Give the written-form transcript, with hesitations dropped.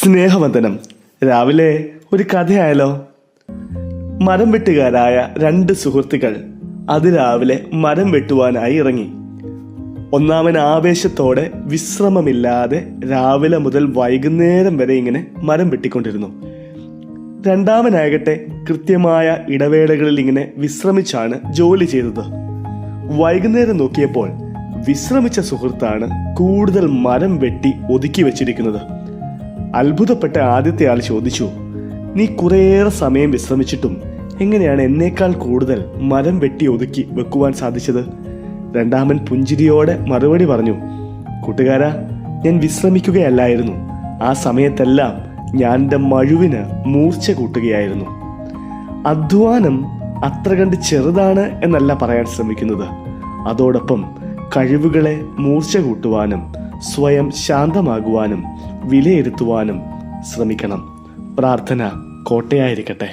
സ്നേഹവന്ദനം. രാവിലെ ഒരു കഥയായാലോ? മരം വെട്ടുകാരായ രണ്ട് സുഹൃത്തുക്കൾ അതിരാവിലെ മരം വെട്ടുവാനായി ഇറങ്ങി. ഒന്നാമൻ ആവേശത്തോടെ വിശ്രമമില്ലാതെ രാവിലെ മുതൽ വൈകുന്നേരം വരെ ഇങ്ങനെ മരം വെട്ടിക്കൊണ്ടിരുന്നു. രണ്ടാമനാകട്ടെ കൃത്യമായ ഇടവേളകളിൽ ഇങ്ങനെ വിശ്രമിച്ചാണ് ജോലി ചെയ്തത്. വൈകുന്നേരം നോക്കിയപ്പോൾ വിശ്രമിച്ച സുഹൃത്താണ് കൂടുതൽ മരം വെട്ടി ഒതുക്കി വെച്ചിരിക്കുന്നത്. അത്ഭുതപ്പെട്ട ആദ്യത്തെ ആൾ ചോദിച്ചു, നീ കുറേയേറെ സമയം വിശ്രമിച്ചിട്ടും എങ്ങനെയാണ് എന്നേക്കാൾ കൂടുതൽ മരം വെട്ടി ഒതുക്കി വെക്കുവാൻ സാധിച്ചത്? രണ്ടാമൻ പുഞ്ചിരിയോടെ മറുപടി പറഞ്ഞു, കൂട്ടുകാരാ, ഞാൻ വിശ്രമിക്കുകയല്ലായിരുന്നു. ആ സമയത്തെല്ലാം ഞാൻ എൻ്റെ മഴുവിന് മൂർച്ച കൂട്ടുകയായിരുന്നു. അധ്വാനം അത്ര കണ്ട് ചെറുതാണ് എന്നല്ല പറയാൻ ശ്രമിക്കുന്നത്. അതോടൊപ്പം കഴിവുകളെ മൂർച്ച കൂട്ടുവാനും സ്വയം ശാന്തമാകുവാനും വിലയിരുത്തുവാനും ശ്രമിക്കണം. പ്രാർത്ഥന കോട്ടയായിരിക്കട്ടെ.